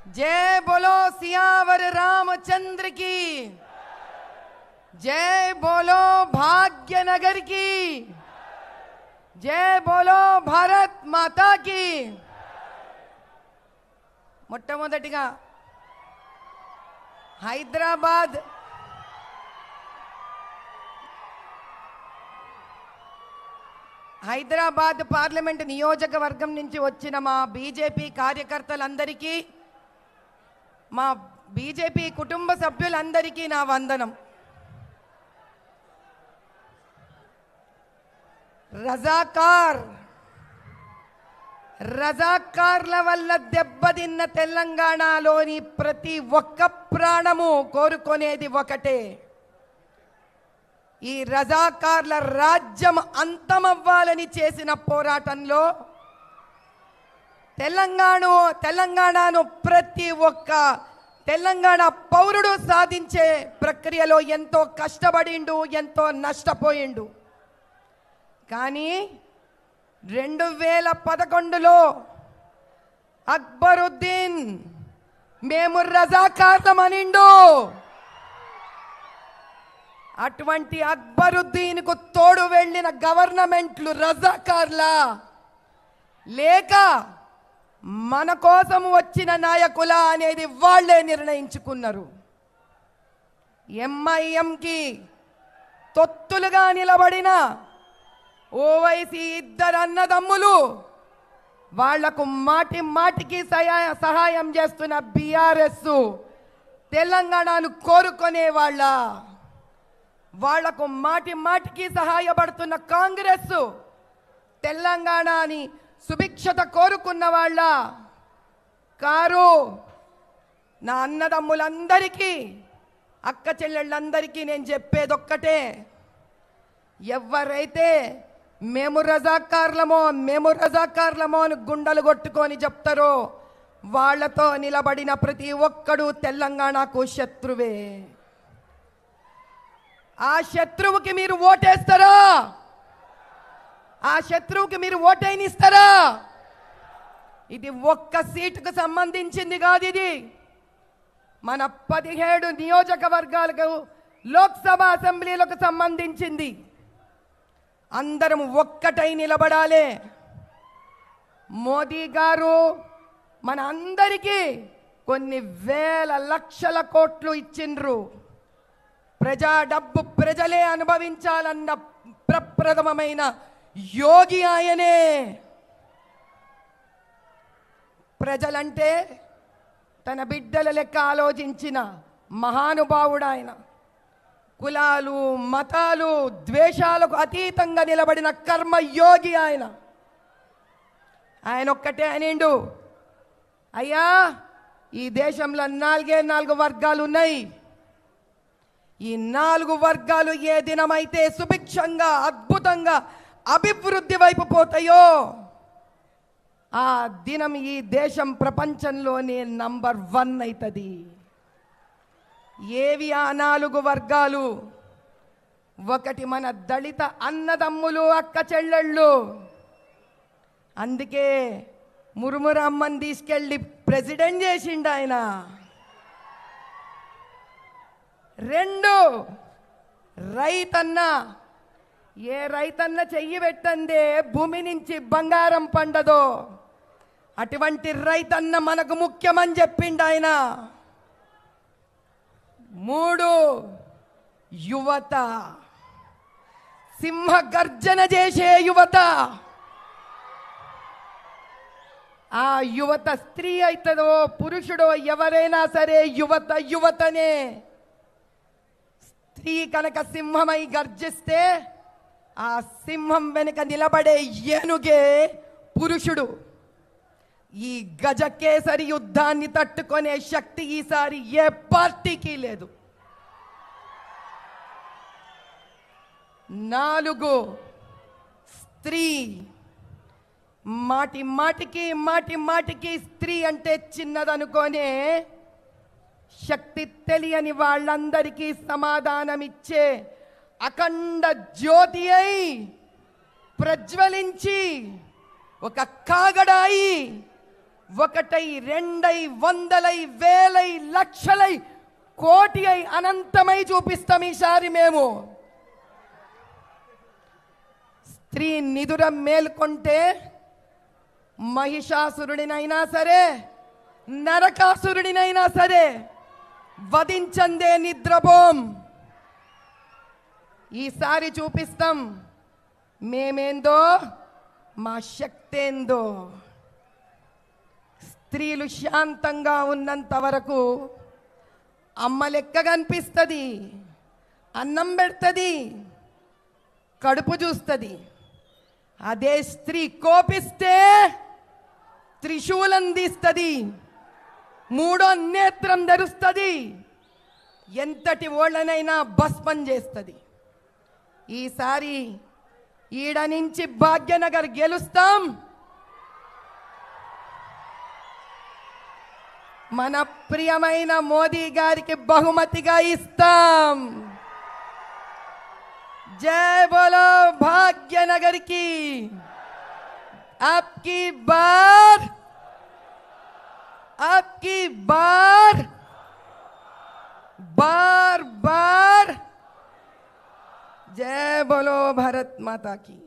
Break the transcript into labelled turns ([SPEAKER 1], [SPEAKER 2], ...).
[SPEAKER 1] जय बोलो सियावर रामचंद्र की, जय बोलो भाग्यनगर की, जय बोलो भारत माता की। మొట్టమొదటిగా హైదరాబాద్ పార్లమెంట్ నియోజకవర్గం నుంచి వచ్చిన మా బీజేపీ కార్యకర్తలందరికీ, మా బీజేపీ కుటుంబ సభ్యులందరికీ నా వందనం. రజాకార్ల వల్ల దెబ్బతిన్న తెలంగాణలోని ప్రతి ఒక్క ప్రాణము కోరుకునేది ఒకటే, ఈ రజాకార్ల రాజ్యం అంతమవ్వాలని చేసిన పోరాటంలో తెలంగాణను ప్రతి ఒక్క తెలంగాణ పౌరుడు సాధించే ప్రక్రియలో ఎంతో కష్టపడిండు, ఎంతో నష్టపోయిండు. కానీ 2011లో అక్బరుద్దీన్ మేము రజాకార్లమనిండు. అటువంటి అక్బరుద్దీన్కు తోడు వెళ్ళిన గవర్నమెంట్లు రజాకార్లా లేక మన కోసం వచ్చిన నాయకుల అనేది వాళ్లే నిర్ణయించుకున్నారు. ఎంఐఎంకి తొత్తులుగా నిలబడిన ఓవైసీ ఇద్దరు అన్నదమ్ములు, వాళ్లకు మాటికి సహాయం చేస్తున్న బీఆర్ఎస్ తెలంగాణను కోరుకునే వాళ్లకు మాటికి సహాయపడుతున్న కాంగ్రెస్ తెలంగాణని సుభిక్షత కోరుకున్న వాళ్ళ కారు. నా అన్నదమ్ములందరికీ, అక్క చెల్లెళ్ళందరికీ నేను చెప్పేదొక్కటే, ఎవరైతే మేము రజాకార్లమో అని గుండెలు కొట్టుకొని చెప్తారో వాళ్లతో నిలబడిన ప్రతి ఒక్కడు తెలంగాణకు శత్రువే. ఆ శత్రువుకి మీరు ఓటేస్తారా? ఆ శత్రువుకి మీరు ఓటైనిస్తారా? ఇది ఒక్క సీటుకు సంబంధించింది కాదు, ఇది మన 17 నియోజకవర్గాలకు లోక్సభ అసెంబ్లీలకు సంబంధించింది. అందరం ఒక్కటై నిలబడాలి. మోదీ గారు మన అందరికీ కొన్ని వేల లక్షల కోట్లు ఇచ్చిండ్రు. ప్రజా డబ్బు ప్రజలే అనుభవించాలన్న ప్రప్రథమమైన యోగి ఆయనే. ప్రజలంటే తన బిడ్డల లెక్క ఆలోచించిన మహానుభావుడు ఆయన. కులాలు మతాలు ద్వేషాలకు అతీతంగా నిలబడిన కర్మయోగి ఆయన. ఆయన ఒక్కటే అనిండు, అయ్యా ఈ దేశంలో 4 వర్గాలు ఉన్నాయి. ఈ 4 వర్గాలు ఏ దినమైతే సుభిక్షంగా అద్భుతంగా అభివృద్ధి వైపు పోతాయో ఆ దినం ఈ దేశం ప్రపంచంలోనే నంబర్ 1 అవుతుంది. ఏవి ఆ 4 వర్గాలు? ఒకటి మన దళిత అన్నదమ్ములు, అక్క చెల్లెళ్ళు. అందుకే మురుమురమ్మని తీసుకెళ్ళి ప్రెసిడెంట్ చేసిండు ఆయన. 2 రైతన్న. ఏ రైతన్న చెయ్యి పెట్టందే భూమి నుంచి బంగారం పండదో అటువంటి రైతన్న మనకు ముఖ్యమని చెప్పిండు ఆయన. 3 యువత. సింహ గర్జన చేసే యువత. ఆ యువత స్త్రీ అవుతుందో పురుషుడో ఎవరైనా సరే యువతనే. స్త్రీ కనుక సింహమై గర్జిస్తే ఆ సింహం వెనుక నిలబడే ఏనుగే పురుషుడు. ఈ గజకేసరి యుద్ధాన్ని తట్టుకునే శక్తి ఈసారి ఏ పార్టీకి లేదు. 4 స్త్రీ. మాటికి స్త్రీ అంటే చిన్నదనుకోనే శక్తి తెలియని వాళ్ళందరికీ సమాధానమిచ్చే అఖండ జ్యోతి అయి ప్రజ్వలించి ఒక కాగడాయి ఒకటై రెండై వందలై వేలై లక్షలై కోటి అయి అనంతమై చూపిస్తాం ఈసారి మేము. స్త్రీ నిదుర మేల్కొంటే మహిషాసురుడినైనా సరే నరకాసురుడినైనా సరే వధించందే నిద్రపోం. ఈసారి చూపిస్తాం మేమేందో మా శక్తేందో. స్త్రీలు శాంతంగా ఉన్నంత వరకు అమ్మ లెక్క కనిపిస్తుంది, అన్నం పెడుతుంది, కడుపు చూస్తుంది. అదే స్త్రీ కోపిస్తే త్రిశూలం తీస్తుంది, మూడో నేత్రం ధరుస్తుంది, ఎంతటి ఓళ్ళనైనా భస్మం చేస్తుంది. ఈసారి ఈడ నుంచి భాగ్యనగర్ గెలుస్తాం. మన ప్రియమైన మోదీ గారికి బహుమతిగా ఇస్తాం. जय बोलो भाग्यनगर की. आपकी बार बार बार जय बोलो भारत माता की.